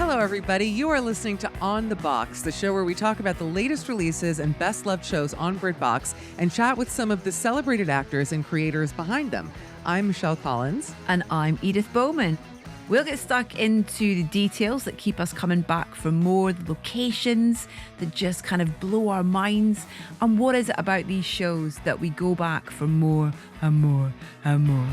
Hello, everybody. You are listening to On the Box, the show where we talk about the latest releases and best-loved shows on BritBox and chat with some of the celebrated actors and creators behind them. I'm Michelle Collins. And I'm Edith Bowman. We'll get stuck into the details that keep us coming back for more, the locations that just kind of blow our minds, and what is it about these shows that we go back for more and more and more.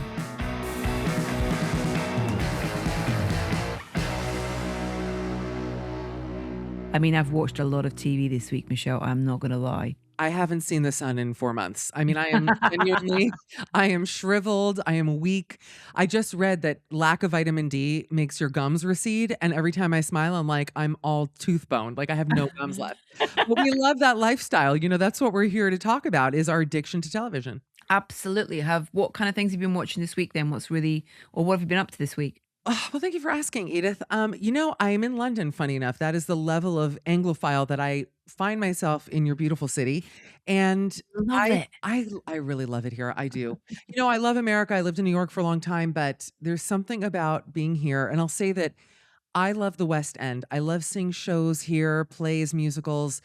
I mean, I've watched a lot of TV this week, Michelle. I'm not going to lie. I haven't seen the sun in 4 months. I mean, I am genuinely, I am shriveled. I am weak. I just read that lack of vitamin D makes your gums recede. And every time I smile, I'm like, I'm all tooth boned. Like I have no gums left. But we love that lifestyle. You know, that's what we're here to talk about is our addiction to television. Absolutely. What kind of things have you been watching this week then? What have you been up to this week? Oh, well, thank you for asking, Edith. I am in London, funny enough. That is the level of Anglophile that I find myself in your beautiful city. And Love it. I really love it here. I do. I love America. I lived in New York for a long time, but there's something about being here. And I'll say that I love the West End. I love seeing shows here, plays, musicals,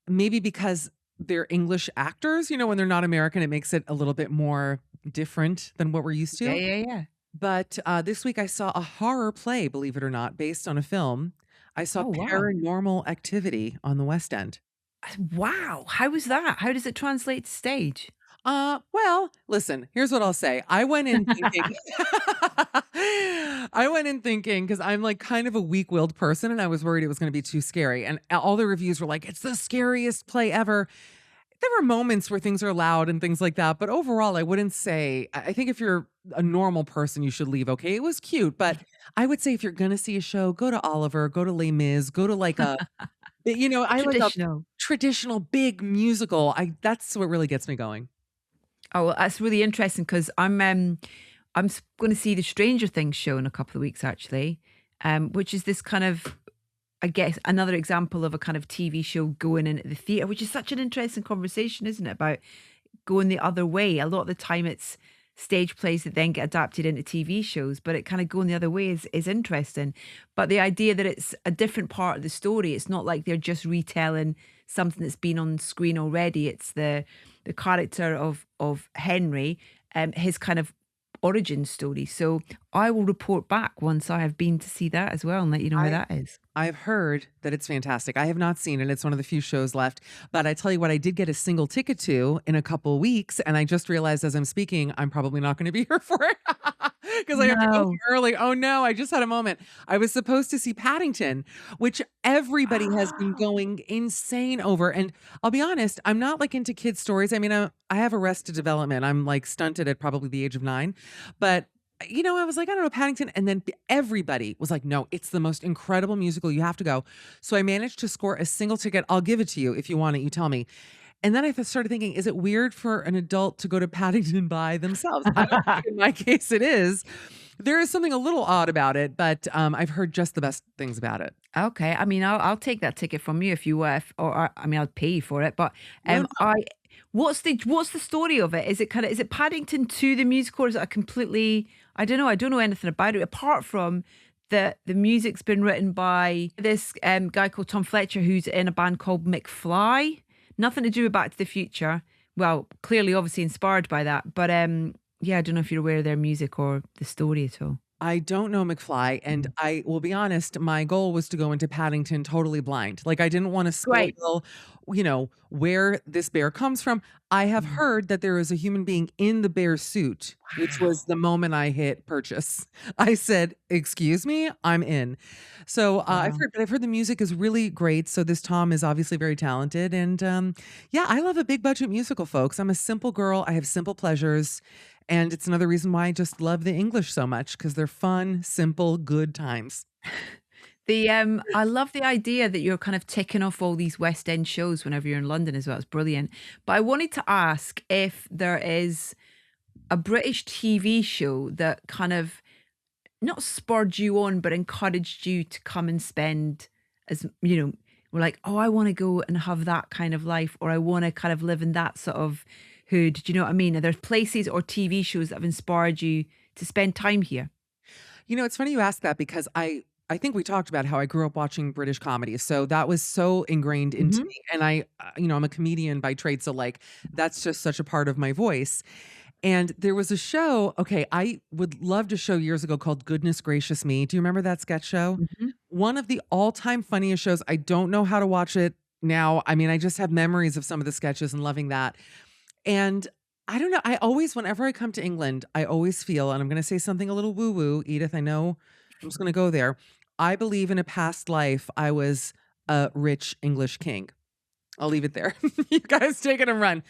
maybe because they're English actors, when they're not American, it makes it a little bit more different than what we're used to. Yeah. But this week I saw a horror play, believe it or not, based on a film. I saw Oh, wow. Paranormal Activity on the West End. Wow. How was that? How does it translate to stage? Well, listen, here's what I'll say. I went in thinking because I'm like kind of a weak-willed person and I was worried it was going to be too scary. And all the reviews were like, it's the scariest play ever. There were moments where things are loud and things like that, but overall, I wouldn't say. I think if you're a normal person, you should leave. Okay, it was cute, but I would say if you're gonna see a show, go to Oliver, go to Les Mis, go to like a, I like a Traditional. traditional big musical. That's what really gets me going. Oh, well, that's really interesting because I'm going to see the Stranger Things show in a couple of weeks actually, which is this kind of, I guess, another example of a kind of TV show going in at the theatre, which is such an interesting conversation, isn't it? About going the other way. A lot of the time it's stage plays that then get adapted into TV shows, but it kind of going the other way is interesting. But the idea that it's a different part of the story, it's not like they're just retelling something that's been on screen already. It's the character of Henry, his kind of origin story. So I will report back once I have been to see that as well and let you know how that is. I've heard that it's fantastic. I have not seen it. It's one of the few shows left. But I tell you what, I did get a single ticket to in a couple of weeks. And I just realized as I'm speaking, I'm probably not going to be here for it because I have to go No. early. Oh no, I just had a moment. I was supposed to see Paddington, which everybody has been going insane over. And I'll be honest, I'm not like into kids' stories. I mean, I have Arrested Development. I'm like stunted at probably the age of 9. But I was like, I don't know, Paddington. And then everybody was like, no, it's the most incredible musical. You have to go. So I managed to score a single ticket. I'll give it to you if you want it. You tell me. And then I started thinking, is it weird for an adult to go to Paddington by themselves? I don't think in my case it is. There is something a little odd about it, but I've heard just the best things about it. Okay. I mean, I'll take that ticket from you if you I mean, I'll pay you for it. But No, what's the story of it? Is it Paddington 2 the musical, or is it a completely? I don't know. I don't know anything about it apart from the music's been written by this guy called Tom Fletcher, who's in a band called McFly. Nothing to do with Back to the Future. Well, clearly, obviously inspired by that. But yeah, I don't know if you're aware of their music or the story at all. I don't know McFly, and I will be honest, my goal was to go into Paddington totally blind. Like I didn't want to Right. spoil, where this bear comes from. I have heard that there is a human being in the bear suit, which was the moment I hit purchase. I said, "Excuse me, I'm in." So Wow. I've heard the music is really great. So this Tom is obviously very talented, and yeah, I love a big budget musical, folks. I'm a simple girl. I have simple pleasures. And it's another reason why I just love the English so much because they're fun, simple, good times. I love the idea that you're kind of ticking off all these West End shows whenever you're in London as well. It's brilliant. But I wanted to ask if there is a British TV show that kind of not spurred you on, but encouraged you to come and spend we're like, oh, I want to go and have that kind of life, or I want to kind of live in that sort of hood. Do you know what I mean? Are there places or TV shows that have inspired you to spend time here? It's funny you ask that because I think we talked about how I grew up watching British comedies, so that was so ingrained into Mhm. me, and I'm a comedian by trade, so, like, that's just such a part of my voice, and there was a show, okay, I would love to show years ago called Goodness Gracious Me. Do you remember that sketch show? Mhm. One of the all-time funniest shows. I don't know how to watch it now. I mean, I just have memories of some of the sketches and loving that. And I don't know, I always whenever I come to England, I always feel, and I'm gonna say something a little woo-woo, Edith, I know I'm just gonna go there. I believe in a past life, I was a rich English king. I'll leave it there. You guys take it and run.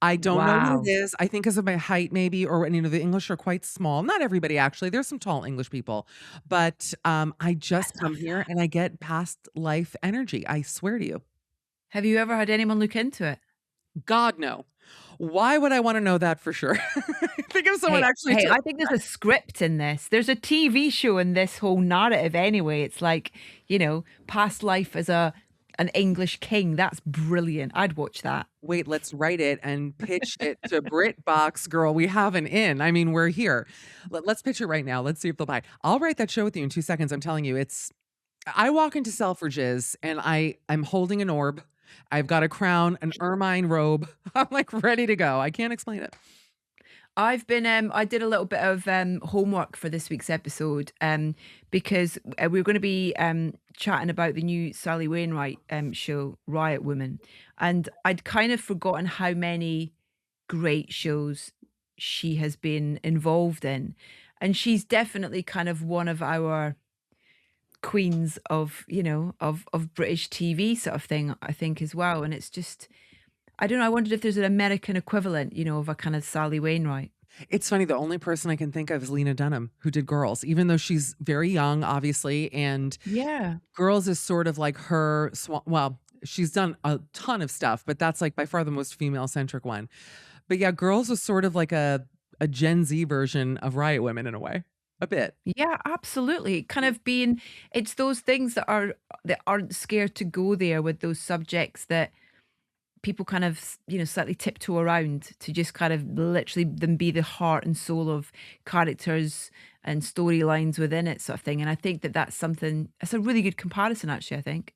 I don't know what it Wow. is. I think 'cause of my height maybe, or, the English are quite small. Not everybody actually, there's some tall English people, but, I I just love come here that. and I get past life energy, I swear to you. Have you ever had anyone look into it? God, no. Why would I wanna know that for sure? Think if someone Hey, actually hey, told I me think there's that. a script in this. There's a TV show in this whole narrative anyway. It's like, past life as an English king. That's brilliant. I'd watch that. Wait, let's write it and pitch it to BritBox, girl, we have an in. I mean, we're here. Let's pitch it right now. Let's see if they'll buy. I'll write that show with you in 2 seconds, I'm telling you, I walk into Selfridges and I'm holding an orb. I've got a crown, an ermine robe. I'm, like, ready to go. I can't explain it. I did a little bit of homework for this week's episode because we're going to be chatting about the new Sally Wainwright show, Riot Women. And I'd kind of forgotten how many great shows she has been involved in. And she's definitely kind of one of our queens of, of British TV sort of thing, I think, as well. And it's just, I don't know, I wondered if there's an American equivalent, of a kind of Sally Wainwright. It's funny, the only person I can think of is Lena Dunham, who did Girls, even though she's very young, obviously, and Yeah. Girls is sort of like her well, she's done a ton of stuff, but that's, like, by far the most female-centric one. But yeah, Girls was sort of like a Gen Z version of Riot Women in a way. A bit. Yeah, absolutely. Kind of being it's those things that aren't scared to go there with those subjects that people kind of, slightly tiptoe around to just kind of literally them be the heart and soul of characters and storylines within it sort of thing. And I think that that's a really good comparison actually, I think.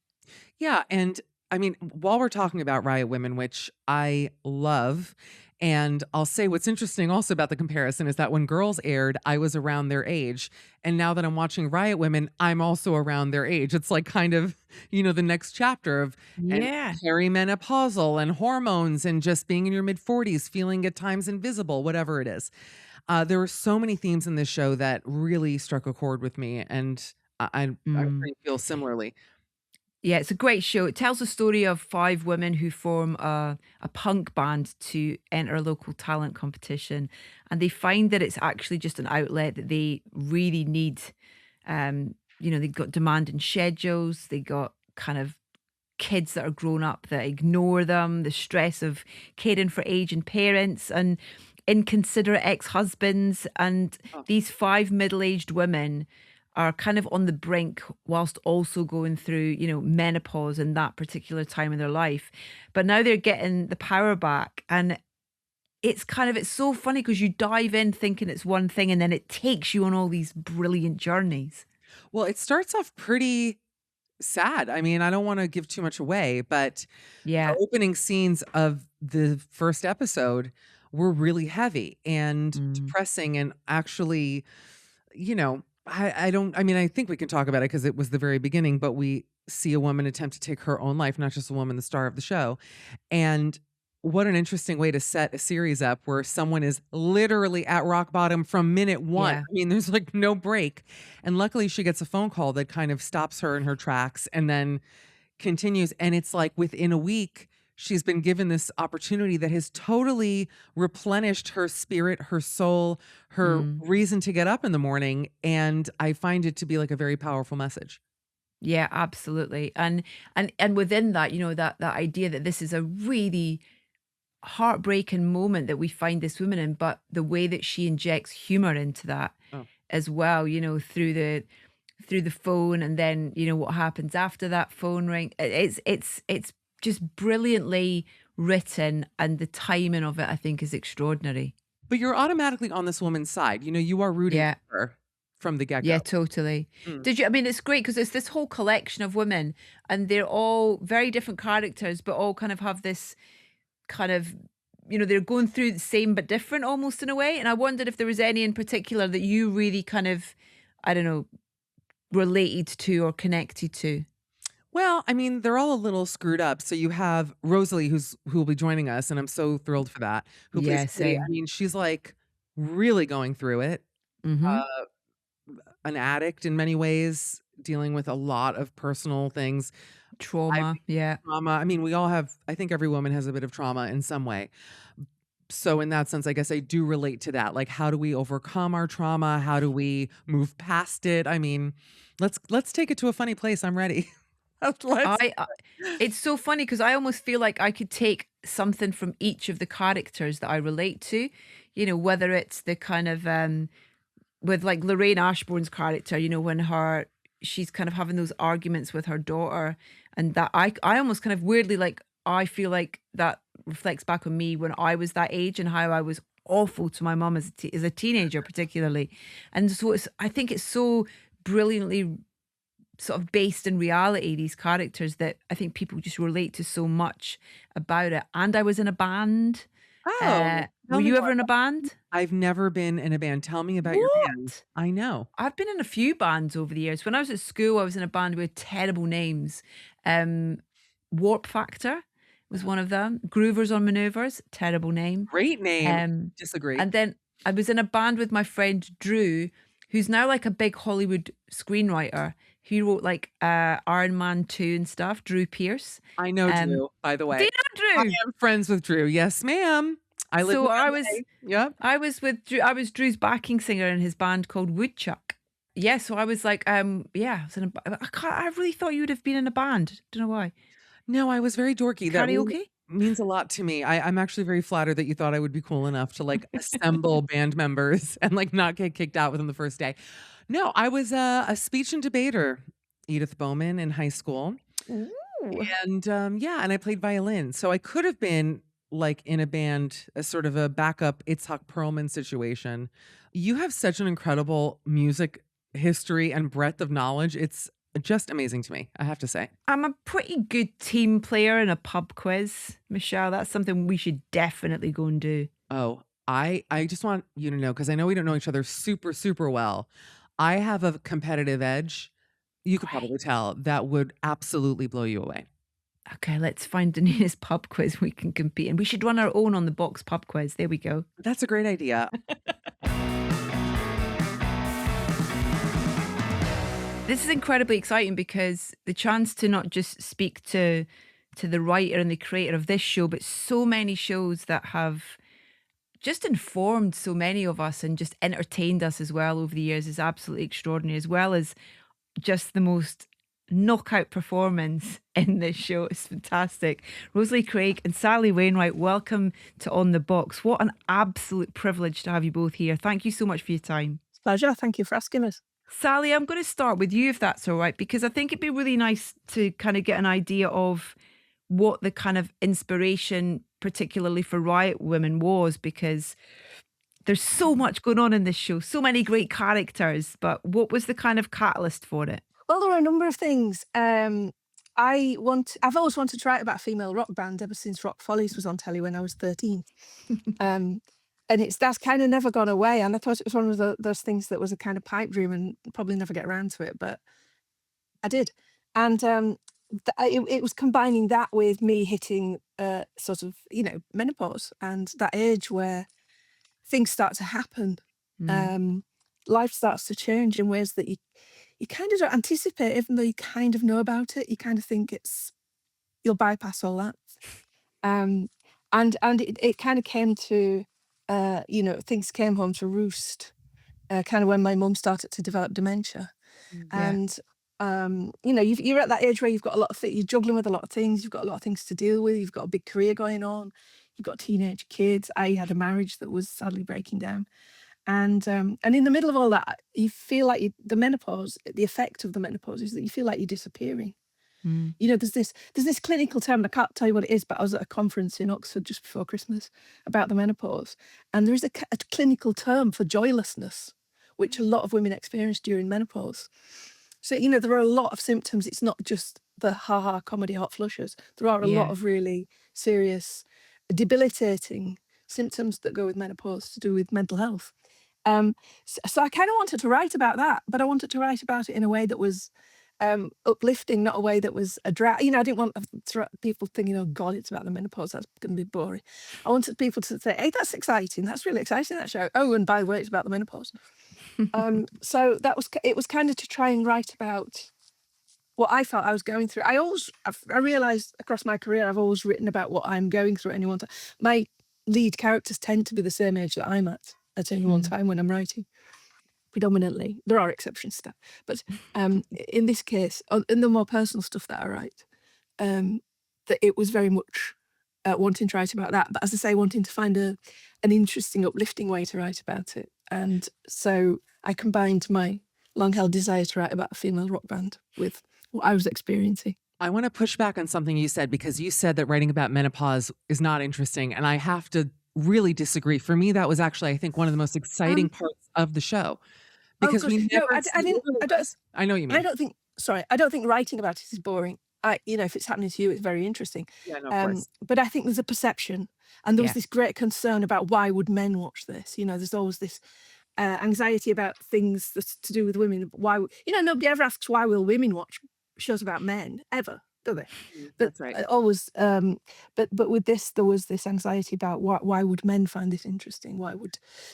Yeah, and I mean, while we're talking about Riot Women, which I love, and I'll say what's interesting also about the comparison is that when Girls aired, I was around their age. And now that I'm watching Riot Women, I'm also around their age. It's like kind of, the next chapter of and Yeah. perimenopausal and hormones and just being in your mid 40s, feeling at times invisible, whatever it is. There were so many themes in this show that really struck a chord with me, and I'm sure Mm. you feel similarly. Yeah, it's a great show. It tells the story of five women who form a punk band to enter a local talent competition. And they find that it's actually just an outlet that they really need. They've got demanding schedules, they got kind of kids that are grown up that ignore them, the stress of caring for aging parents and inconsiderate ex-husbands. And Oh. these five middle-aged women are kind of on the brink whilst also going through, menopause in that particular time in their life. But now they're getting the power back. And it's so funny because you dive in thinking it's one thing and then it takes you on all these brilliant journeys. Well, it starts off pretty sad. I mean, I don't wanna give too much away, but the Yeah. opening scenes of the first episode were really heavy and Mm. depressing and actually, I don't I mean, I think we can talk about it because it was the very beginning, but we see a woman attempt to take her own life, not just a woman, the star of the show, and what an interesting way to set a series up where someone is literally at rock bottom from minute 1. Yeah. I mean, there's, like, no break, and luckily, she gets a phone call that kind of stops her in her tracks and then continues, and it's like within a week, she's been given this opportunity that has totally replenished her spirit, her soul, her Mm. reason to get up in the morning, and I find it to be, like, a very powerful message. Yeah, absolutely. And within that, that idea that this is a really heartbreaking moment that we find this woman in, but the way that she injects humor into that Oh. as well, through the phone and then, what happens after that phone ring. It's just brilliantly written and the timing of it I think is extraordinary. But you're automatically on this woman's side, you are rooting Yeah. for her. from the Yeah, get-go. totally. Mm. Did you I mean, it's great because it's this whole collection of women, and they're all very different characters, but all kind of have this kind of they're going through the same but different almost in a way, and I wondered if there was any in particular that you really kind of, I don't know, related to or connected to. Well, I mean, they're all a little screwed up. So you have Rosalie, who will be joining us, and I'm so thrilled for that, who plays Yeah, Kitty. I same. mean, she's, like, really going through it. Mhm. Uh, an addict in many ways, dealing with a lot of personal things. I Trauma, think yeah. trauma, I mean, we all have I think every woman has a bit of trauma in some way. So in that sense, I guess I do relate to that. Like, how do we overcome our trauma? How do we move past it? I mean, let's take it to a funny place. I'm ready. Let's I it's so funny because I almost feel like I could take something from each of the characters that I relate to, whether it's the kind of, with, like, Lorraine Ashbourne's character, when she's kind of having those arguments with her daughter, and that I almost kind of weirdly, like, I feel like that reflects back on me when I was that age and how I was awful to my mum as a teenager particularly. And so I think it's so brilliantly sort of based in reality, these characters, that I think people just relate to so much about it. And I was in a band. Oh, Were tell me you ever more. in a band? I've never been in a band. Tell me about your band. What? I know. I've been in a few bands over the years. When I was at school, I was in a band with terrible names. Um, Warp Factor was one of them. Groovers on Maneuvers, terrible name. Great name. Um, Disagree. and then I was in a band with my friend Drew, who's now like a big Hollywood screenwriter. He wrote like Iron Man 2 and stuff, Drew Pierce. I know Um, Drew, by the do way. you know I Drew? am friends with Drew. Yes, ma'am. I live in So LA. Yep. I was with Drew. I was Drew's backing singer in his band called Woodchuck. Yeah, so I was like, yeah, I was in I really thought you would have been in a band. Don't know why. No, I was very dorky. That Karaoke? means a lot to me. I'm actually very flattered that you thought I would be cool enough to, like, assemble band members and, like, not get kicked out within the first day. No, I was a speech and debater, Edith Bowman, in high school. Ooh. And, yeah, and I played violin. So I could have been, like, in a band, a sort of a backup Itzhak Perlman situation. You have such an incredible music history and breadth of knowledge. It's just amazing to me, I have to say. I'm a pretty good team player in a pub quiz, Michelle. That's something we should definitely go and do. Oh, I just want you to know, because I know we don't know each other super, super well. I have a competitive edge, you could Great. probably tell, that would absolutely blow you away. Okay, let's find the nearest pub quiz we can compete in. We should run our own on the box pub quiz. There we go. That's a great idea. This is incredibly exciting because the chance to not just speak to the writer and the creator of this show, but so many shows that have just informed so many of us and just entertained us as well over the years is absolutely extraordinary, as well as just the most knockout performance in this show. It's fantastic. Rosalie Craig and Sally Wainwright, welcome to On the Box. What an absolute privilege to have you both here. Thank you so much for your time. Pleasure. Thank you for asking us. Sally, I'm going to start with you if that's all right, because I think it'd be really nice to kind of get an idea of what the kind of inspiration, particularly for Riot Women, was, because there's so much going on in this show, so many great characters, but what was the kind of catalyst for it? Well, there are a number of things. I've always wanted to write about a female rock band ever since Rock Follies was on telly when I was 13. um, and that's kind of never gone away. And I thought it was one of those things that was a kind of pipe dream and probably never get around to it, but I did. And it was combining that with me hitting sort of, menopause and that age where things start to happen. Mm. Life starts to change in ways that you kind of don't anticipate, even though you kind of know about it. You kind of think you'll bypass all that. And it kind of came to, things came home to roost, kind of when my mum started to develop dementia. Yeah. And, you're at that age where you've got a lot of things, you're juggling with a lot of things, you've got a lot of things to deal with, you've got a big career going on, you've got teenage kids. I had a marriage that was sadly breaking down. And in the middle of all that, you feel like the effect of the menopause is that you feel like you're disappearing. Mm. There's this clinical term, and I can't tell you what it is, but I was at a conference in Oxford just before Christmas about the menopause, and there is a clinical term for joylessness, which a lot of women experience during menopause. So, you know, there are a lot of symptoms. It's not just the ha-ha comedy hot flushes. There are a lot Yeah. of really serious, debilitating symptoms that go with menopause to do with mental health. So I kind of wanted to write about that, but I wanted to write about it in a way that was uplifting, not a way that was a drag. You know, I didn't want people thinking, "Oh God, it's about the menopause. That's going to be boring." I wanted people to say, "Hey, that's exciting. That's really exciting. That show. Oh, and by the way, it's about the menopause." So it was kind of to try and write about what I felt I was going through. I realized across my career, I've always written about what I'm going through at any one time. My lead characters tend to be the same age that I'm at any one Mm. time when I'm writing. Predominantly, there are exceptions to that, but in this case, in the more personal stuff that I write, that it was very much wanting to write about that. But as I say, wanting to find an interesting, uplifting way to write about it, and so I combined my long-held desire to write about a female rock band with what I was experiencing. I want to push back on something you said, because you said that writing about menopause is not interesting, and I have to really disagree. For me, that was actually, I think, one of the most exciting Um, parts of the show, oh, because good. we No, never see any of this. I know what you I mean. don't think. Sorry, I don't think writing about it is boring. You know, if it's happening to you, it's very interesting. Yeah, no, of course. But I think there's a perception, and there was Yeah. this great concern about why would men watch this. You know, there's always this anxiety about things that's to do with women. You know, nobody ever asks why will women watch shows about men ever, do they? But That's right. always. But with this, there was this anxiety about why would men find this interesting?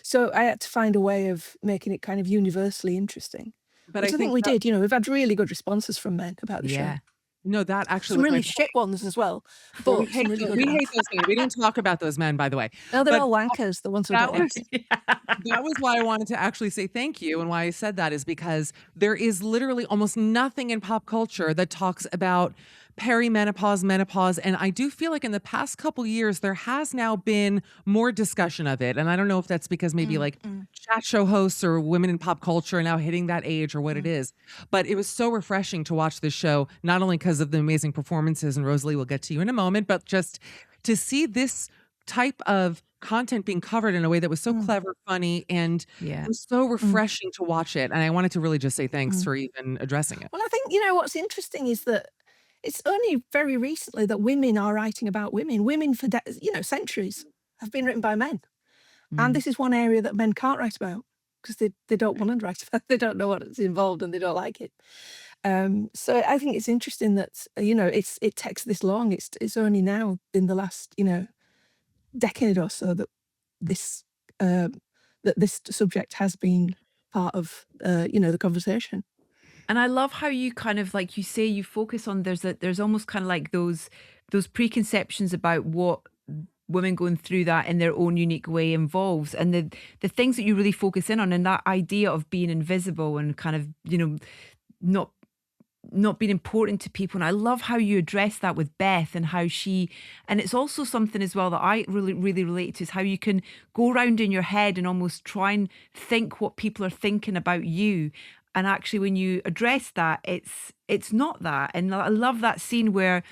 So I had to find a way of making it kind of universally interesting. But I Which I think think we that, did. You know, we've had really good responses from men about the show. Yeah. no, that actually Some was my really point. shit ones as well, Well, we but hate some really those, good we ones. hate those men. We don't talk about those men, by the way. No, they're But all wankers, the ones who that don't like was it. that was why I wanted to actually say thank you, and why I said that is because there is literally almost nothing in pop culture that talks about perimenopause, menopause, and I do feel like in the past couple years there has now been more discussion of it. And I don't know if that's because maybe like chat show hosts or women in pop culture are now hitting that age or what it is. But it was so refreshing to watch this show, not only because of the amazing performances, and Rosalie will get to you in a moment, but just to see this type of content being covered in a way that was so clever, funny, and Yeah. it was so refreshing to watch it. And I wanted to really just say thanks Mm. for even addressing it. Well, I think, you know, what's interesting is that it's only very recently that women are writing about women. Women for, centuries have been written by men. And Mm. this is one area that men can't write about because they don't want to write about it. They don't know what's involved and they don't like it. So I think it's interesting that, it takes this long. It's only now in the last, decade or so that this this subject has been part of, the conversation. And I love how you kind of, like you say, you focus on there's almost kind of like those preconceptions about what women going through that in their own unique way involves, and the things that you really focus in on, and that idea of being invisible and kind of, not being important to people. And I love how you address that with Beth, and how and it's also something as well that I really, really relate to, is how you can go around in your head and almost try and think what people are thinking about you. And actually, when you address that, it's not that. And I love that scene where,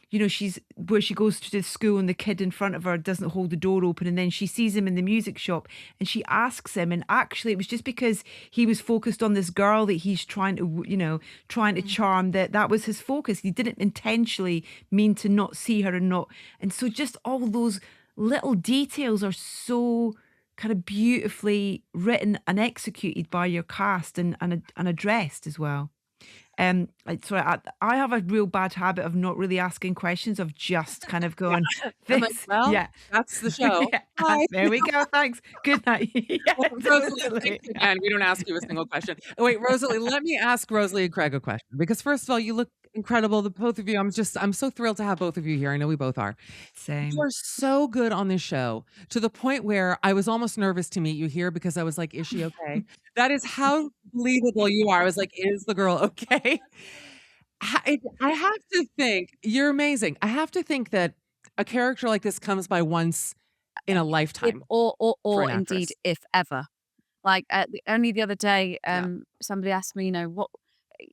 where she goes to the school and the kid in front of her doesn't hold the door open, and then she sees him in the music shop and she asks him, and actually it was just because he was focused on this girl that he's trying to charm, that was his focus. He didn't intentionally mean to not see her, and so just all those little details are so kind of beautifully written and executed by your cast, and addressed as well. Sorry, I have a real bad habit of not really asking questions, of just kind of Yeah. going, I'm like, this, well, yeah. that's the show. Yeah, Bye. there we go. Thanks. Good night. Yeah, Well, Rosalie, totally. thanks again. We don't ask you a single question. Oh, wait, Rosalie, let me ask Rosalie Craig a question, because first of all, you look incredible. The both of you, I'm so thrilled to have both of you here. I know we both are. You Same. are so good on this show, to the point where I was almost nervous to meet you here, because I was like, is she okay? That is how believable you are. I was like, is the girl okay? I have to think you're amazing. I have to think that a character like this comes by once in a If lifetime for or an indeed actress. if ever. Like, only the other day, Yeah. somebody asked me, what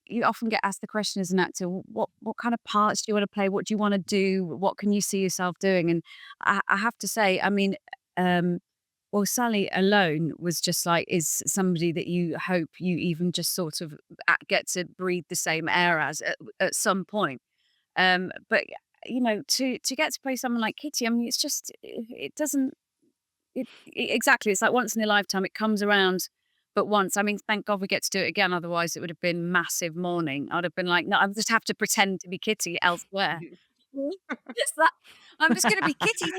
you often get asked the question as an actor, what kind of parts do you want to play? What do you want to do? What can you see yourself doing? And I have to say, I mean, um, well, Sally alone was just like, is somebody that you hope you even just sort of get to breathe the same air as at some point. But to get to play someone like Kitty, I mean, it's just it doesn't exactly. It's like once in a lifetime. It comes around, but once. I mean, thank God we get to do it again. Otherwise, it would have been massive mourning. I'd have been like, no, I just have to pretend to be Kitty elsewhere. It's that I'm just going to be Kitty.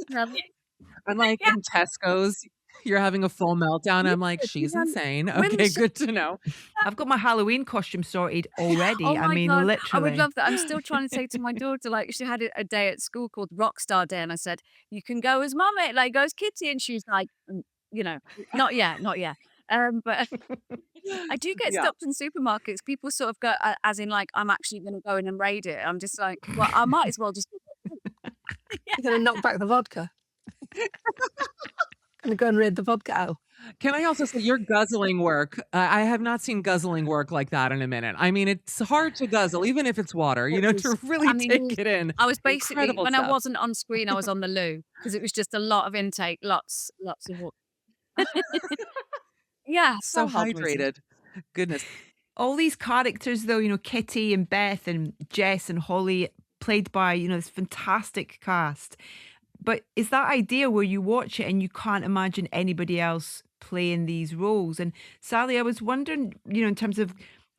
I'm like Yeah, in Tesco's, you're having a full meltdown. yeah, I'm like, she's insane. when Okay, Michelle good to know. I've got my Halloween costume sorted already. Oh I my mean, God, I would literally. love that. I'm still trying to say to my daughter, like, she had a day at school called Rockstar Day, and I said, "You can go as Mummy, like, go as Kitty," and she was like, you know, "Not yet, not yet." But I do get Yeah. stopped in supermarkets. People sort of go, as in, like, I'm actually going to go in and raid it. I'm just like, well, I might as well just. You're gonna knock back the vodka. Gonna go and raid the vodka aisle. Can I also say your guzzling work? I have not seen guzzling work like that in a minute. I mean, it's hard to guzzle, even if it's water, It to was, really I mean, take it in. I was basically Incredible when I stuff. wasn't on screen, I was on the loo because it was just a lot of intake, lots of water. Yeah, So so hard, Rosie. hydrated. Goodness. All these characters, though, Kitty and Beth and Jess and Holly, played by, this fantastic cast. But it's that idea where you watch it and you can't imagine anybody else playing these roles. And Sally, I was wondering, in terms of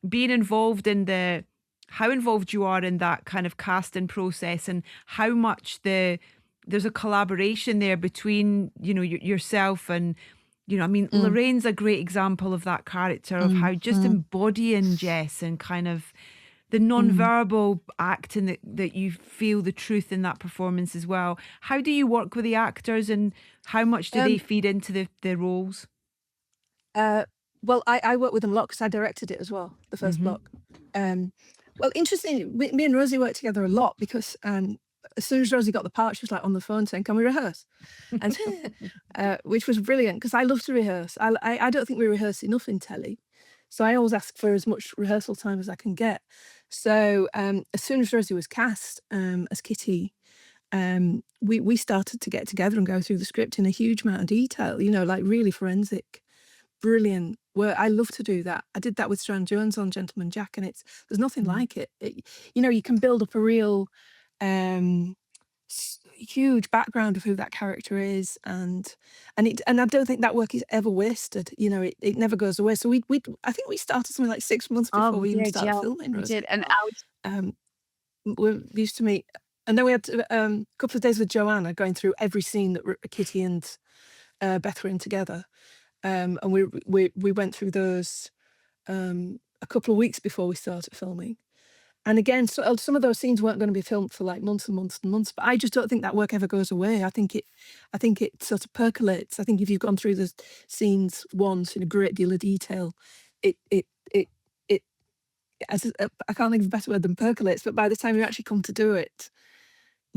being involved in how involved you are in that kind of casting process and how much there's a collaboration there between, yourself and, I mean, Mm, Lorraine's a great example of that character, of mm, how just mm, embodying Jess and kind of the mm. non-verbal acting that you feel the truth in that performance as well. How do you work with the actors and how much do they Um, feed into the roles? well, I worked with them a lot because I directed it as well, the first Mm-hmm. block. Um, well, interestingly, me and Rosie worked together a lot because as soon as Rosie got the part, she was like on the phone saying, "Can we rehearse?" And which was brilliant because I love to rehearse. I don't think we rehearse enough in telly, so I always ask for as much rehearsal time as I can get. So as soon as Rosie was cast as Kitty, we started to get together and go through the script in a huge amount of detail. Like really forensic, brilliant work. I love to do that. I did that with Strand Jones on Gentleman Jack, and there's nothing like it. You can build up a real um, huge background of who that character is, and I don't think that work is ever wasted. It never goes away. So I think we started something like 6 months Oh, before we we even did, started yeah, filming, we did. Rosie. And I was We used to meet, and then we had a couple of days with Joanna going through every scene that Kitty and Beth were in together. And we went through those a couple of weeks before we started filming. And again, so some of those scenes weren't going to be filmed for like months and months and months. But I just don't think that work ever goes away. I think it sort of percolates. I think if you've gone through the scenes once in a great deal of detail, it it it it I can't think of a better word than percolates. But by the time you actually come to do it,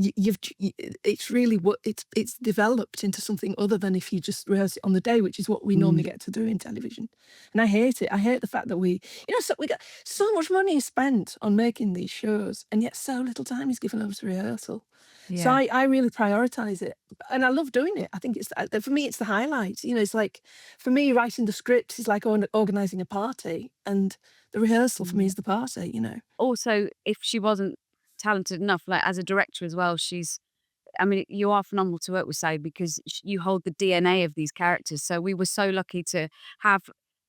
it's really it's developed into something other than if you just rehearse it on the day, which is what we normally get to do in television. And I hate it. I hate the fact that so we got so much money is spent on making these shows, and yet so little time is given over to rehearsal. So Yeah. I really prioritize it, and I love doing it. I think it's for me, it's the highlight. It's like for me, writing the scripts is like organizing a party, and the rehearsal for me is the party. also, if she wasn't talented enough, like as a director as well, I mean, you are phenomenal to work with, Sally, because you hold the DNA of these characters. So we were so lucky to have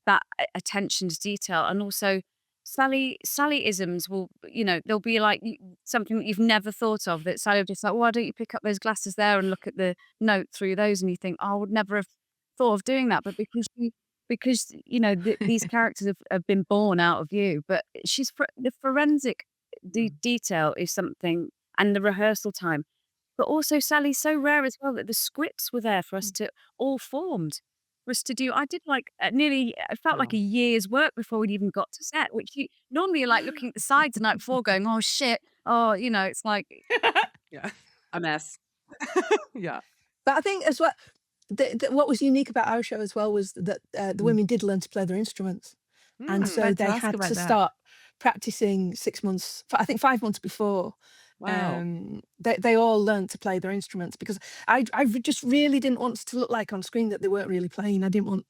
that attention to detail, and also Sally-isms will, there'll be like something that you've never thought of that Sally will just like, why don't you pick up those glasses there and look at the note through those, and you think, oh, I would never have thought of doing that, but because these characters have been born out of you, but the forensic detail is something, and the rehearsal time. But also, Sally's so rare as well that the scripts were there for us to all formed for us to do. I did like nearly, it felt like Wow. a year's work before we'd even got to set, which you normally are like looking at the sides the night before going, oh shit. Oh, it's like, Yeah. A mess. Yeah. But I think as well, what was unique about our show as well was that the women did learn to play their instruments. And Mm. so Meant to they ask had about to that. start practicing 6 months, I think 5 months before, Wow. They all learned to play their instruments because I just really didn't want it to look like on screen that they weren't really playing. I didn't want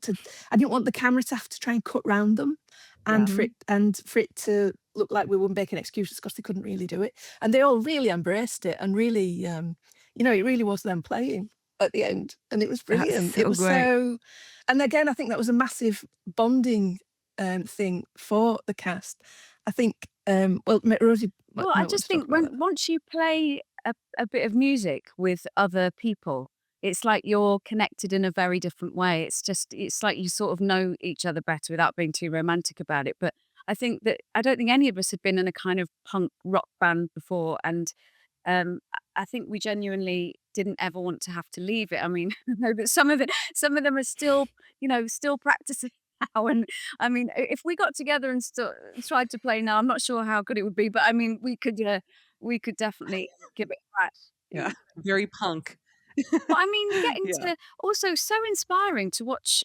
the camera to have to try and cut round them, and Yeah. for it to look like we were making excuses because they couldn't really do it. And they all really embraced it and really, it really was them playing at the end, and it was That's brilliant. It so was great. so, and again, I think that was a massive bonding thing for the cast. I think, Rosie. Well, I just think once you play a bit of music with other people, it's like you're connected in a very different way. It's like you sort of know each other better without being too romantic about it. But I don't think any of us had been in a kind of punk rock band before, and I think we genuinely didn't ever want to have to leave it. I mean, I know that some of them are still, still practicing now. And I mean, if we got together and tried to play now, I'm not sure how good it would be, but I mean, we could definitely give it a crack. Yeah. Very punk. But I mean, getting Yeah. to also so inspiring to watch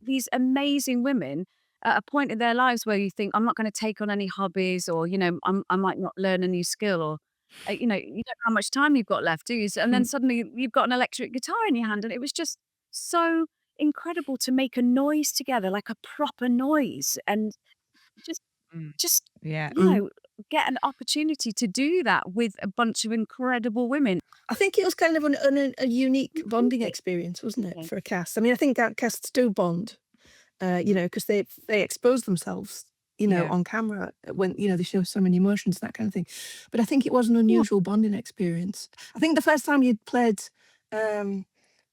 these amazing women at a point in their lives where you think, I'm not going to take on any hobbies, or I might not learn a new skill, or you don't know how much time you've got left, do you? And then suddenly you've got an electric guitar in your hand, and it was just so incredible to make a noise together, like a proper noise, and just Mm. Yeah. get an opportunity to do that with a bunch of incredible women. I think it was kind of a unique bonding experience, wasn't it, for a cast? I mean, I think that casts do bond, because they expose themselves, Yeah. on camera when, they show so many emotions, that kind of thing. But I think it was an unusual bonding experience. I think the first time you'd played, it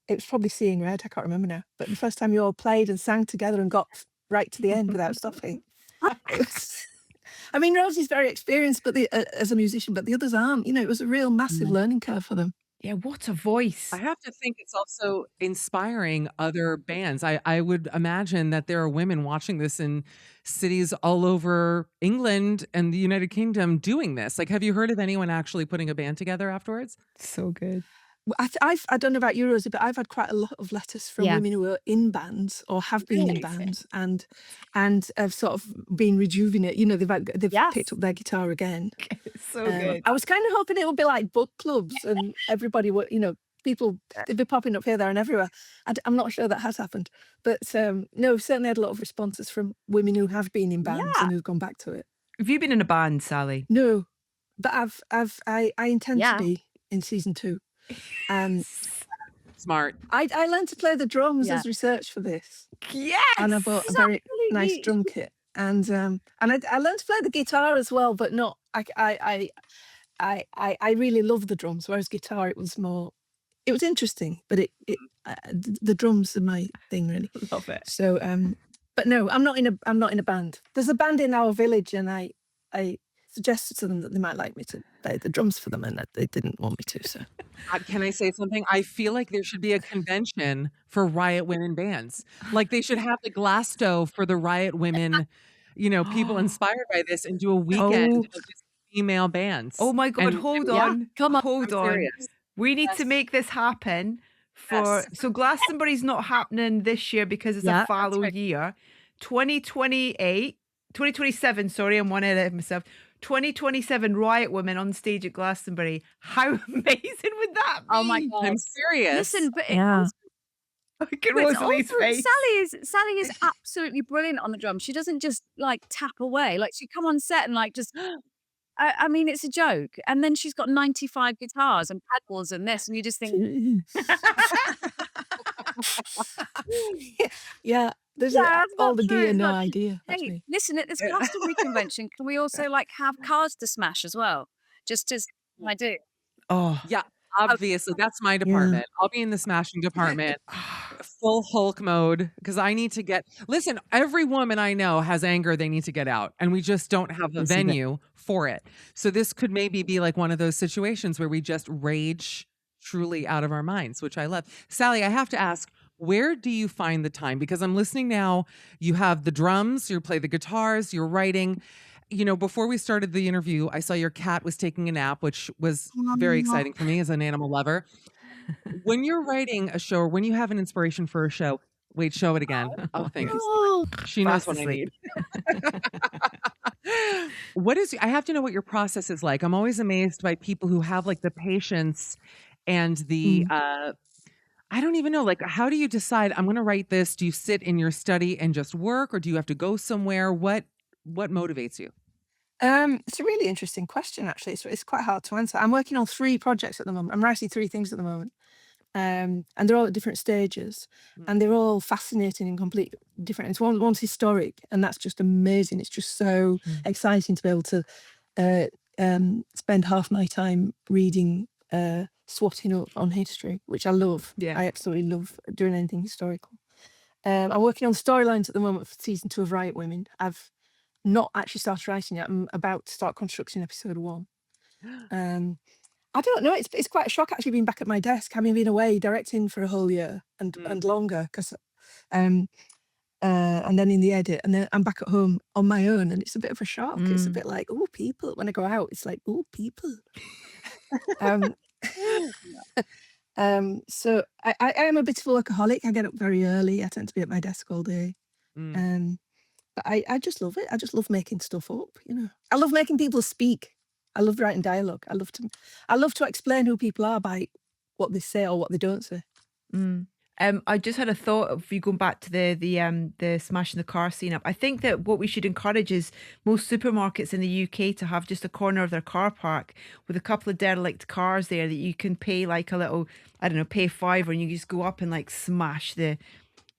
was probably Seeing Red, I can't remember now, but the first time you all played and sang together and got right to the end without stopping. It was, I mean, Rosie's very experienced, but as a musician, but the others aren't. It was a real massive learning curve for them. Yeah, what a voice. I have to think it's also inspiring other bands. I would imagine that there are women watching this in cities all over England and the United Kingdom doing this. Like, have you heard of anyone actually putting a band together afterwards? So good. I don't know about you, Rosie, but I've had quite a lot of letters from women who are in bands or have been in bands and have sort of been rejuvenated. They've picked up their guitar again. So good. I was kind of hoping it would be like book clubs and everybody would, people, they'd be popping up here, there and everywhere. I'm not sure that has happened. But no, we've certainly had a lot of responses from women who have been in bands and who've gone back to it. Have you been in a band, Sally? No, but I intend to be in season 2. Smart. I learned to play the drums as research for this. Yes. And I bought a very nice drum kit. And I learned to play the guitar as well, but not. I really love the drums, whereas guitar it was interesting, but the drums are my thing really. Love it. So but no, I'm not in a band. There's a band in our village, and I suggested to them that they might like me to play the drums for them, and that they didn't want me to. So Can I say something? I feel like there should be a convention for Riot Women bands. Like, they should have the glass stove for the Riot Women, people inspired by this, and do a weekend of just female bands. Oh my God, And- hold yeah, on. Come on. Hold I'm on. serious. We need to make this happen so Glastonbury's not happening this year because it's a fallow year. 2027, sorry, I'm one ahead of myself. 2027 Riot Women on stage at Glastonbury. How amazing would that be? Oh my God. I'm serious. Listen, but Look at Rosalie's face. Sally is absolutely brilliant on the drums. She doesn't just like tap away. Like, she come on set and like just I mean, it's a joke. And then she's got 95 guitars and pedals and this, and you just think, yeah, there's that's all not the true, gear, it's no not- idea. That's hey, me. listen, at this Glastonbury convention, can we also like have cars to smash as well? Just as I do. Oh, Yeah, obviously. That's my department. I'll be in the smashing department. Full Hulk mode, because I need to listen, every woman I know has anger they need to get out, and we just don't have a venue for it. So this could maybe be like one of those situations where we just rage truly out of our minds, which I love. Sally, I have to ask, where do you find the time? Because I'm listening now, you have the drums, you play the guitars, you're writing. Before we started the interview, I saw your cat was taking a nap, which was very exciting for me as an animal lover. When you're writing a show, or when you have an inspiration for a show, wait, show it again. Oh, thank you. She knows Fast what I asleep. need. I have to know what your process is like. I'm always amazed by people who have like the patience and the Mm. I don't even know, like, how do you decide I'm gonna write this? Do you sit in your study and just work, or do you have to go somewhere? What motivates you? It's a really interesting question, actually. It's quite hard to answer. I'm working on 3 projects at the moment. I'm writing 3 things at the moment. And they're all at different stages, Mm, and they're all fascinating and complete different. One's historic, and that's just amazing. It's just so Mm. exciting to be able to uh, spend half my time reading, swatting up on history, which I love. Yeah. I absolutely love doing anything historical. I'm working on storylines at the moment for season 2 of Riot Women. I've not actually started writing yet. I'm about to start constructing episode 1. Um, I don't know. It's quite a shock actually being back at my desk, having been away directing for a whole year mm, and longer, because um and then in the edit, and then I'm back at home on my own, and it's a bit of a shock. It's a Mm. bit like, oh, people. When I go out, it's like, oh, people. Um, so I am a bit of a workaholic. I get up very early. I tend to be at my desk all day. mm. Um, but I just love it. I just love making stuff up. I love making people speak. I love writing dialogue. I love to explain who people are by what they say or what they don't say. Mm. I just had a thought of you going back to the smashing the car scene up. I think that what we should encourage is most supermarkets in the UK to have just a corner of their car park with a couple of derelict cars there that you can pay like a little, I don't know, pay five, and you just go up and like smash the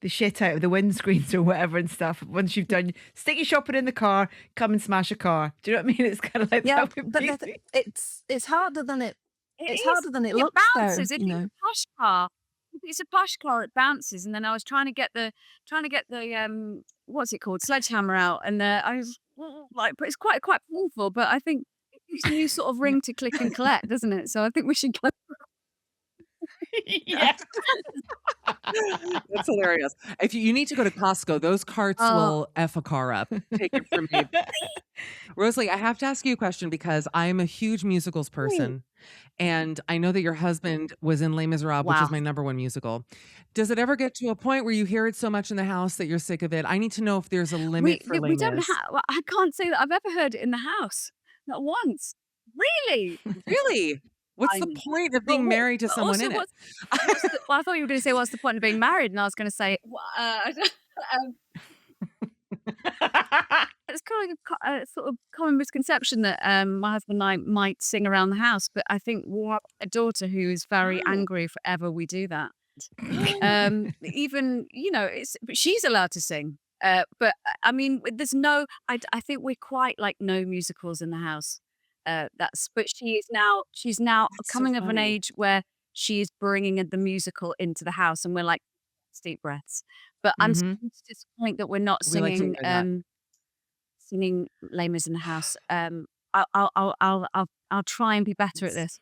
shit out of the windscreens or whatever and stuff. Once you've done, stick your shopping in the car, come and smash a car. Do you know what I mean? It's kind of like Yeah, that would but be. it's harder than it It it's is. harder than it It looks, though. bounces. If it's a posh car, it bounces. And then I was trying to get the what's it called, sledgehammer out, and I was like, but it's quite powerful. But I think it gives a new sort of ring to click and collect, doesn't it? So I think we should go. Yeah. That's hilarious. If you need to go to Costco, those carts Oh, will F a car up. Take it from me. Rosalie, I have to ask you a question because I am a huge musicals mm. person, and I know that your husband was in Les Miserables, which is Wow. my number one musical. Does it ever get to a point where you hear it so much in the house that you're sick of it? I need to know if there's a limit for Les We don't Mis. have. Well, I can't say that I've ever heard it in the house. Not once. Really? Really? What's I the know. point of But being married to but someone also in it? what's the well, I thought you were gonna say what's the point of being married, and I was gonna say, it's kind of a sort of common misconception that my husband and I might sing around the house, but I think what a daughter who is very angry if ever we do that. Even but she's allowed to sing. But I mean, there's no. I think we're quite like no musicals in the house. But she's now That's so coming of an funny. age where she is bringing the musical into the house, and we're like, deep breaths. But I'm Hmm. starting to disappoint that we're not We like to singing hear that. singing Les Mis in the house. I'll try and be better at It's this.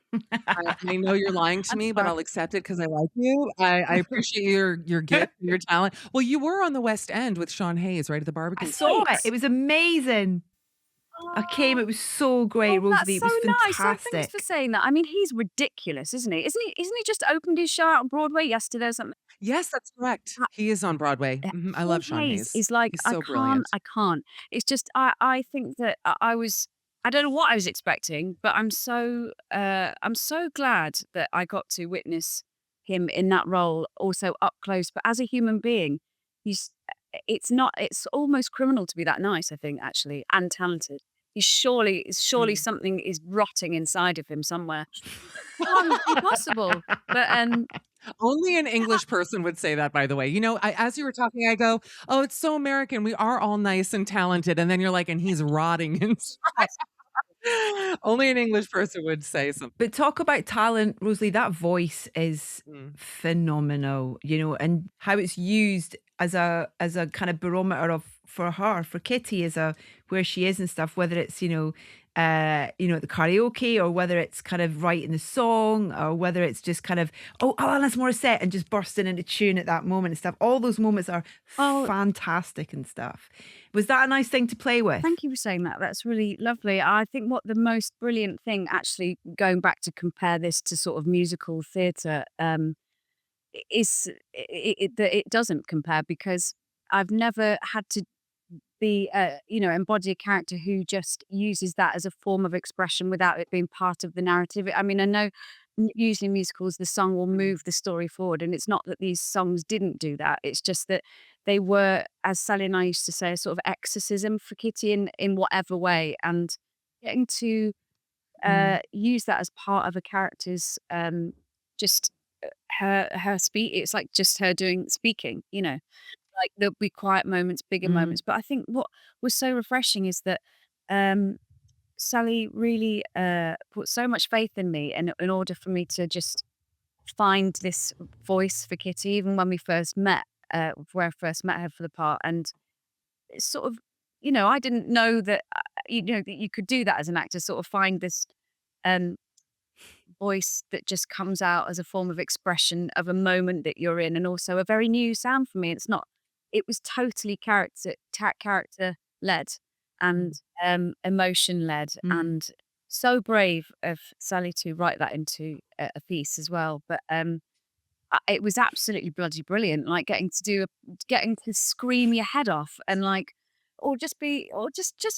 I know you're lying to I'm me, but sorry. I'll accept it because I like you. I appreciate your gift and your talent. Well, you were on the West End with Sean Hayes, right, at the I Barbican saw it. Steaks. It was amazing. I came. Oh. It was so great, Oh, that's Rosalie. It so was nice. Oh, thanks for fantastic. saying that. I mean, he's ridiculous, isn't he? Isn't he just opened his show out on Broadway yesterday or something? Yes, that's correct. Uh, He is on Broadway. Mhm, I Sean love Sean Hayes Hayes. is like, He's I so can't, brilliant. I can't. It's just I think that I don't know what I was expecting, but I'm so glad that I got to witness him in that role also up close. But as a human being, he's it's almost criminal to be that nice, I think, actually, and talented. Surely Mm. something is rotting inside of him somewhere. Can't be possible. But Only an English person would say that, by the way. As you were talking, I go, "Oh, it's so American. We are all nice and talented." And then you're like, "And he's rotting inside." Only an English person would say something. But talk about talent, Rosalie. That voice is Mm. phenomenal, and how it's used as a kind of barometer of for her, for Kitty, as a where she is and stuff, whether it's, at the karaoke, or whether it's kind of writing the song, or whether it's just kind of, oh, Alanis Morissette, and just bursting into tune at that moment and stuff. All those moments are oh, fantastic and stuff. Was that a nice thing to play with? thank you for saying that. That's really lovely. I think what the most brilliant thing, actually, going back to compare this to sort of musical theatre, is that it doesn't compare, because I've never had to. embody a character who just uses that as a form of expression without it being part of the narrative. I mean, I know usually musicals, the song will move the story forward, and it's not that these songs didn't do that. It's just that they were, as Sally and I used to say, a sort of exorcism for Kitty in whatever way, and getting to Mm. use that as part of a character's just her speak. It's like just her doing speaking, like there'll be quiet moments, bigger Mm. moments. But I think what was so refreshing is that um, Sally really put so much faith in me, and in order for me to just find this voice for Kitty, even when we first met, where I first met her for the part, and it's sort of, I didn't know that, that you could do that as an actor, sort of find this um, voice that just comes out as a form of expression of a moment that you're in, and also a very new sound for me. It was totally character led and Mm. emotion led, Mm. and so brave of Sally to write that into a piece as well. But it was absolutely bloody brilliant, like getting to scream your head off, and like, or just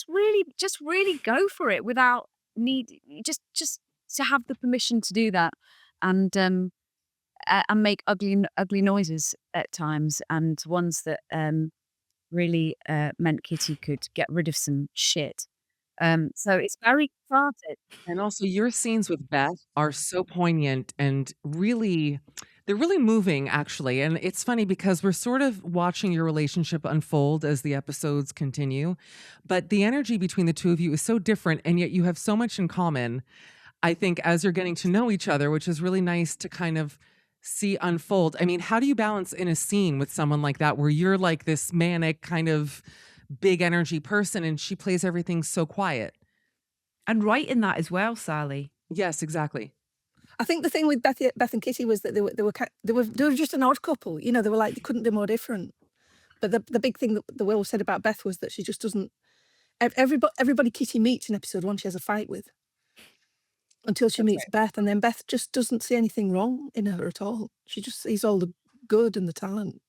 really go for it without need, just to have the permission to do that, and and make ugly noises at times, and ones that really meant Kitty could get rid of some shit. So it's very cathartic. And also your scenes with Beth are so poignant and really they're really moving actually. And it's funny because we're sort of watching your relationship unfold as the episodes continue, but the energy between the two of you is so different and yet you have so much in common. I think as you're getting to know each other, which is really nice to kind of see unfold. I mean, how do you balance in a scene with someone like that where you're like this manic kind of big energy person and she plays everything so quiet? And writing that as well, Sally. Yes, exactly. I think the thing with Beth and Kitty was that they were just an odd couple. They were like they couldn't be more different. But the big thing that the Will said about Beth was that she just doesn't. Everybody Kitty meets in episode 1, she has a fight with until she That's meets right. Beth, and then Beth just doesn't see anything wrong in her at all. She just sees all the good and the talent.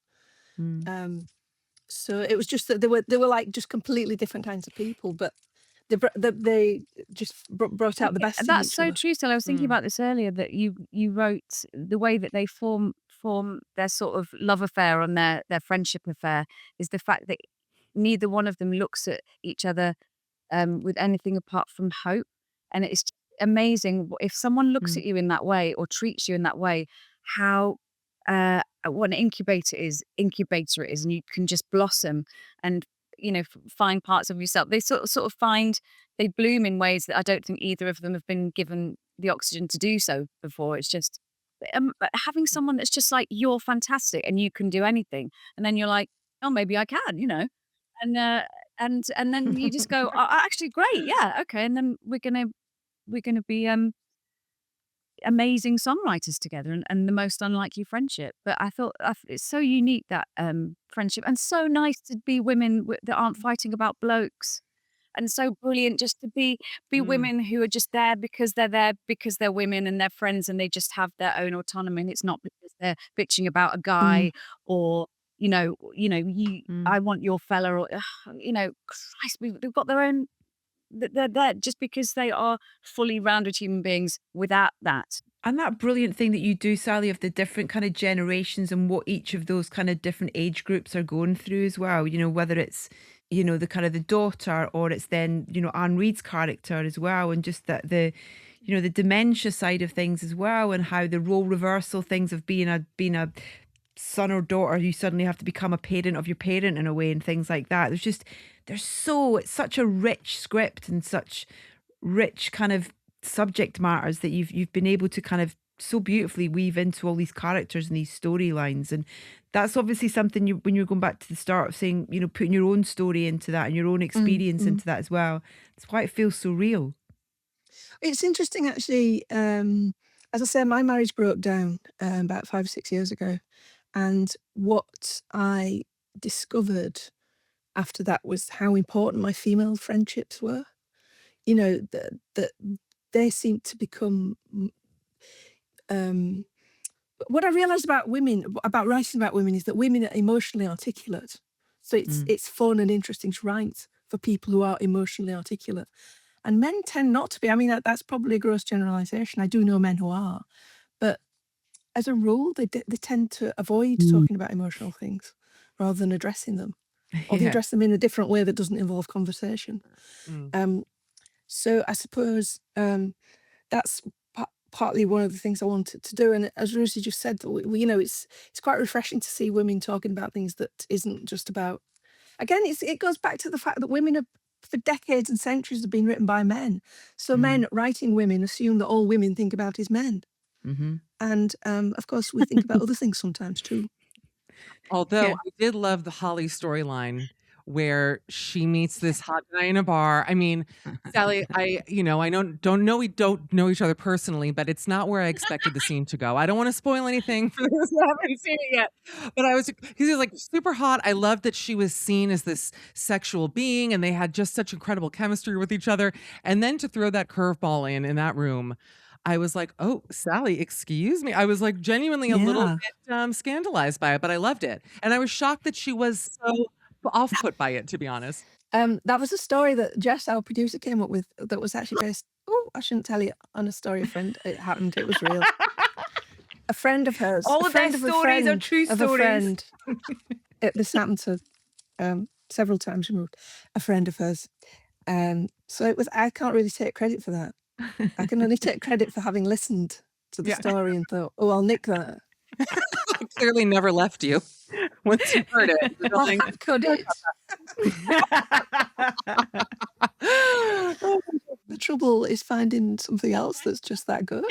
Mm. So it was just that they were like just completely different kinds of people, but they just brought out the Yeah, best in that's each so other. true, Stella. I was thinking Mm. about this earlier, that you wrote the way that they form their sort of love affair and their friendship affair is the fact that neither one of them looks at each other with anything apart from hope. And it's just amazing if someone looks Mm. at you in that way or treats you in that way, how what an incubator it is, and you can just blossom and find parts of yourself. They sort of find they bloom in ways that I don't think either of them have been given the oxygen to do so before. It's just but having someone that's just like, you're fantastic and you can do anything, and then you're like, oh, maybe I can, and and then you just go, actually, great, yeah, okay, and then we're gonna be amazing songwriters together, and the most unlikely friendship. But it's so unique, that friendship, and so nice to be women that aren't fighting about blokes, and so brilliant just to be Mm. women who are just there because they're women and they're friends, and they just have their own autonomy, and it's not because they're bitching about a Mm. guy, or you Mm. I want your fella, or Christ, they've got their own. They're there just because they are fully rounded human beings without that. And that brilliant thing that you do, Sally, of the different kind of generations and what each of those kind of different age groups are going through as well. Whether it's, the kind of the daughter, or it's then, Anne Reid's character as well. And just that the dementia side of things as well, and how the role reversal things of being a son or daughter, you suddenly have to become a parent of your parent in a way, and things like that. It's such a rich script and such rich kind of subject matters that you've been able to kind of so beautifully weave into all these characters and these storylines. And that's obviously something, when you're going back to the start of saying, putting your own story into that and your own Mm, experience mm. into that as well. It's why it feels so real. It's interesting actually. As I said, my marriage broke down about 5 or 6 years ago, and what I discovered after that was how important my female friendships were. That they seemed to become. Um, what I realized about women, about writing about women, is that women are emotionally articulate. So it's fun and interesting to write for people who are emotionally articulate. And men tend not to be. I mean, that's probably a gross generalization. I do know men who are, but as a rule, they tend to avoid talking about emotional things rather than addressing them, or they Yeah. address them in a different way that doesn't involve conversation. Mm. So I suppose that's partly one of the things I wanted to do. And as Rosie just said, you know, it's quite refreshing to see women talking about things that isn't just about. Again, it goes back to the fact that women have, for decades and centuries, have been written by men. So men writing women assume that all women think about is men. Mm-hmm. And of course, we think about other things sometimes too. Although Yeah. I did love the Holly storyline where she meets this hot guy in a bar. I mean, Sally, I we don't know each other personally, but it's not where I expected the scene to go. I don't want to spoil anything for those who haven't seen it yet. But he was like super hot. I loved that she was seen as this sexual being and they had just such incredible chemistry with each other. And then to throw that curveball in that room, I was like, "Oh, Sally, excuse me." I was like genuinely a little Yeah. bit scandalized by it, but I loved it. And I was shocked that she was so off put by it, to be honest. That was a story that Jess, our producer, came up with that was actually based. Oh, I shouldn't tell you on a story. A friend. It happened. It was real. A friend of hers. All a of their friend of a stories are friend true of a stories. friend. This happened to several times removed. A friend of hers. So it was. I can't really take credit for that. I can only take credit for having listened to the Yeah. story and thought, "Oh, I'll nick that." It clearly never left you once you heard it. You're Well, going, how could it? The trouble is finding something else that's just that good.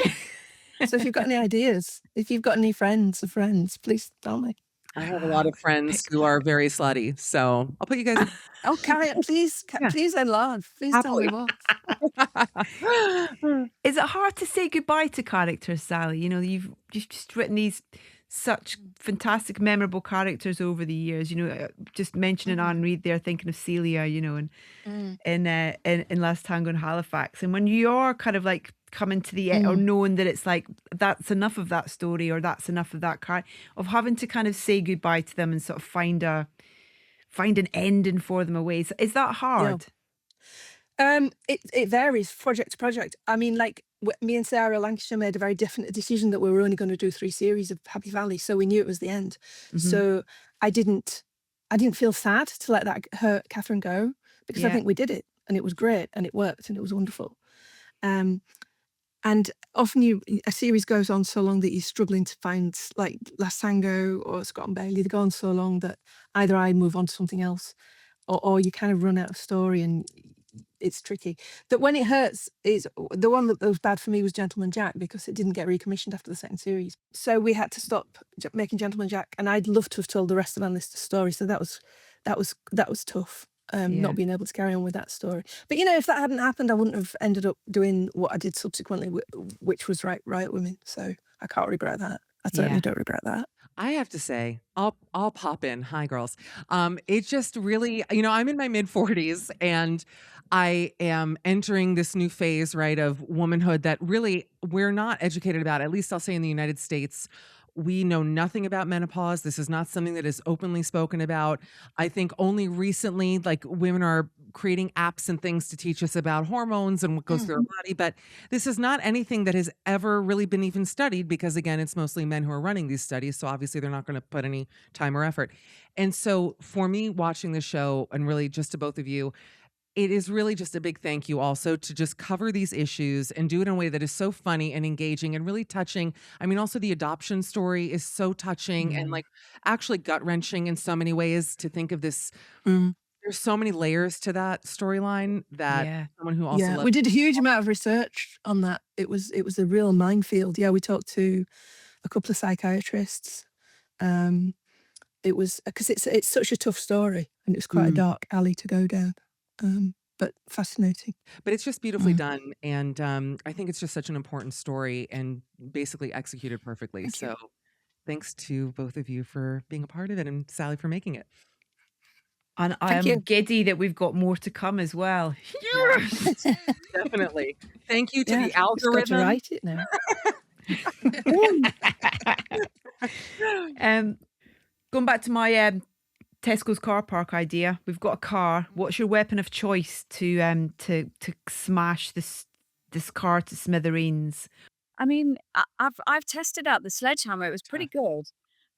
So if you've got any ideas, if you've got any friends of friends, please tell me. I have a lot of friends who are very slutty, so I'll put you guys. Oh, carry on, please, Yeah. please enlarge. Please tell me Happily. more. Is it hard to say goodbye to characters, Sally? You know, you've just written these such fantastic, memorable characters over the years. You know, just mentioning Anne Reid there, thinking of Celia, you know, and in Last Tango in Halifax. And when you're kind of like coming to the end or knowing that it's like that's enough of that story or that's enough of that character, of having to kind of say goodbye to them and sort of find an ending for them away. Is that hard? It varies project to project. I mean, like me and Sarah Lancashire made a very definite decision that we were only going to do 3 series of Happy Valley, so we knew it was the end. So I didn't feel sad to let her Catherine go because I think we did it and it was great and it worked and it was wonderful. And often a series goes on so long that you're struggling to find, like Last Tango or Scott and Bailey, they go on so long that either I move on to something else or you kind of run out of story and it's tricky. That when it hurts is the one that was bad for me was Gentleman Jack because it didn't get recommissioned after the second series. So we had to stop making Gentleman Jack, and I'd love to have told the rest of Annalister's story. So that was tough. Not being able to carry on with that story. But you know, if that hadn't happened, I wouldn't have ended up doing what I did subsequently, which was Riot Women. So I can't regret that. I certainly don't regret that. I have to say, I'll pop in. Hi, girls. It just really, you know, I'm in my mid-40s and I am entering this new phase, right, of womanhood that really we're not educated about. At least I'll say in the United States, we know nothing about menopause. This is not something that is openly spoken about. I think only recently, like women are creating apps and things to teach us about hormones and what goes through our body. But this is not anything that has ever really been even studied because, again, it's mostly men who are running these studies. So obviously they're not going to put any time or effort. And so for me, watching the show and really just to both of you, it is really just a big thank you also to just cover these issues and do it in a way that is so funny and engaging and really touching. I mean, also the adoption story is so touching and like actually gut-wrenching in so many ways to think of this. There's so many layers to that storyline that someone who also loves we did a huge amount of research on that. It was a real minefield. Yeah, we talked to a couple of psychiatrists. It was because it's such a tough story and it's quite a dark alley to go down. But fascinating. But it's just beautifully done. And I think it's just such an important story and basically executed perfectly. So thanks to both of you for being a part of it and Sally for making it. And I am giddy that we've got more to come as well. Yes, definitely. Thank you to the algorithm. Got to write it now. Going back to my Tesco's car park idea. We've got a car. What's your weapon of choice to smash this car to smithereens? I mean, I've tested out the sledgehammer. It was pretty good,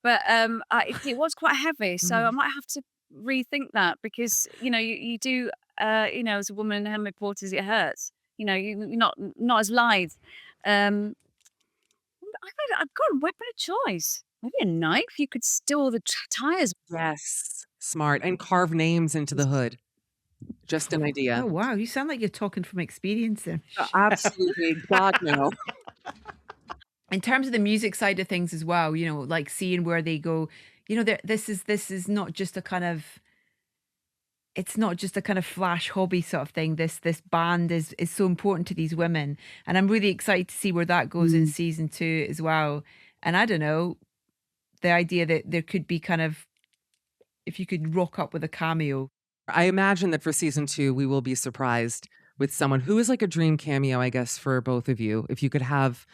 but it was quite heavy, so I Mhm. might have to rethink that because you do as a woman in mid quarters it hurts. You're not as lithe. Um, I've got a weapon of choice. Maybe a knife. You could steal the tires. Yes. Smart. And carve names into the hood. Just an Oh idea. wow, you sound like you're talking from experience there. Absolutely. God, no. In terms of the music side of things as well, like seeing where they go, this is not just a kind of it's not just a kind of flash hobby sort of thing. This band is so important to these women, and I'm really excited to see where that goes in Mm. season 2 as well. And I don't know, the idea that there could be kind of if you could rock up with a cameo. I imagine that for season 2, we will be surprised with someone who is like a dream cameo, I guess, for both of you. If you could have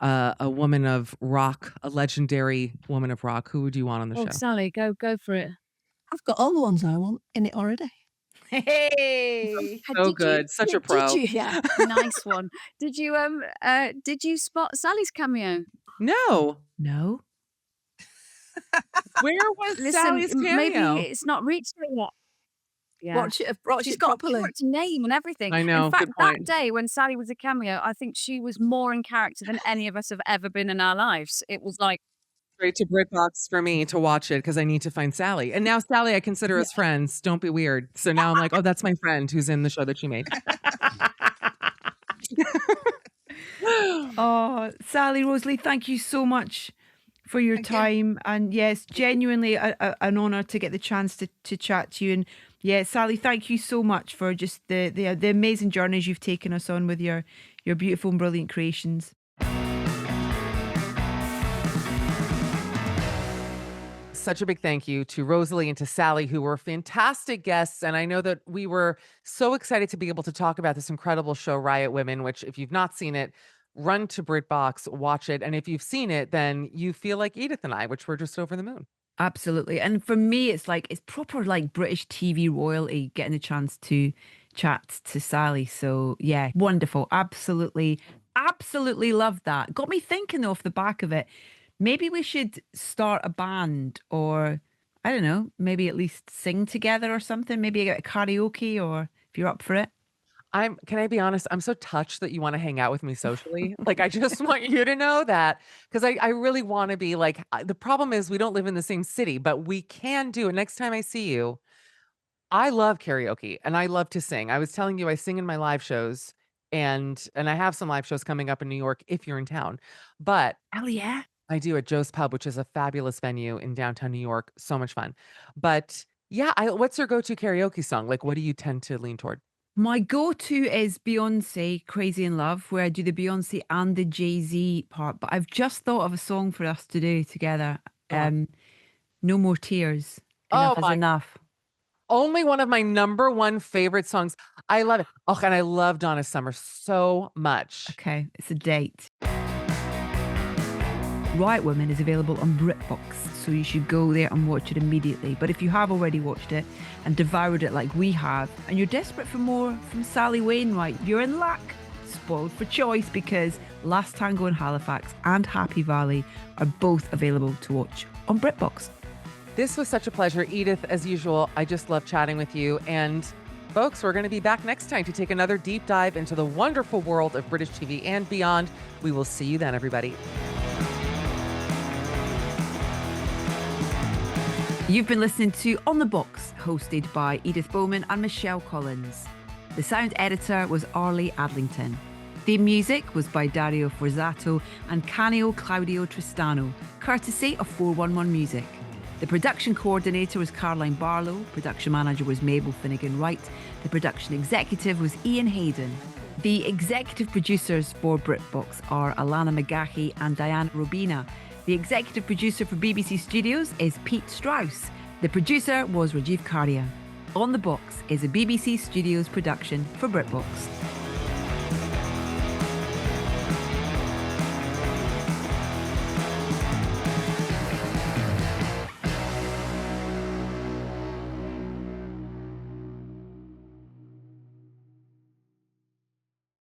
a woman of rock, a legendary woman of rock, who would you want on the Oh, show? Sally, go for it. I've got all the ones I want in it already. Hey, So Did you? good. Such a pro. Did you? Yeah. Nice one. Did you spot Sally's cameo? No. no, Where was Listen, Sally's cameo? maybe it's not reached her yet. Yeah. Watch it She's properly. got a name and everything. I know, In fact, good that point. day when Sally was a cameo, I think she was more in character than any of us have ever been in our lives. It was like, Straight to BritBox for me to watch it because I need to find Sally. And now Sally I consider as friends. Don't be weird. So now I'm like, oh, that's my friend who's in the show that she made. oh, Sally, Rosalie, thank you so much for your Thank you. time. And yes, genuinely an honor to get the chance to chat to you. And yeah, Sally, thank you so much for just the amazing journeys you've taken us on with your beautiful and brilliant creations. Such a big thank you to Rosalie and to Sally, who were fantastic guests. And I know that we were so excited to be able to talk about this incredible show, Riot Women, which, if you've not seen it, run to BritBox, watch it. And if you've seen it, then you feel like Edith and I, which we're just over the moon. Absolutely. And for me, it's proper like British TV royalty getting a chance to chat to Sally. So yeah, wonderful. Absolutely, absolutely love that. Got me thinking though, off the back of it. Maybe we should start a band or I don't know, maybe at least sing together or something. Maybe get a karaoke or if you're up for it. Can I be honest? I'm so touched that you want to hang out with me socially. Like, I just want you to know that because I really want to be like, the problem is we don't live in the same city, but we can do it. Next time I see you, I love karaoke and I love to sing. I was telling you, I sing in my live shows and I have some live shows coming up in New York if you're in town, but Hell yeah. I do at Joe's Pub, which is a fabulous venue in downtown New York. So much fun. But yeah, what's your go-to karaoke song? Like, what do you tend to lean toward? My go-to is Beyonce, Crazy in Love, where I do the Beyonce and the Jay-Z part. But I've just thought of a song for us to do together. Go on. No More Tears. Oh Enough is my, enough. only one of my number one favorite songs. I love it. Oh, and I love Donna Summer so much. Okay, it's a date. Riot Women is available on BritBox, so you should go there and watch it immediately. But if you have already watched it and devoured it like we have, and you're desperate for more from Sally Wainwright, you're in luck. Spoiled for choice because Last Tango in Halifax and Happy Valley are both available to watch on BritBox. This was such a pleasure. Edith, as usual, I just love chatting with you. And folks, we're going to be back next time to take another deep dive into the wonderful world of British TV and beyond. We will see you then, everybody. You've been listening to On the Box, hosted by Edith Bowman and Michelle Collins. The sound editor was Arlie Adlington. Theme music was by Dario Forzato and Canio Claudio Tristano, courtesy of 411 Music. The production coordinator was Caroline Barlow, production manager was Mabel Finnegan-Wright, the production executive was Ian Hayden. The executive producers for BritBox are Alana McGahey and Diana Robina. The executive producer for BBC Studios is Pete Strauss. The producer was Rajiv Karia. On the Box is a BBC Studios production for BritBox.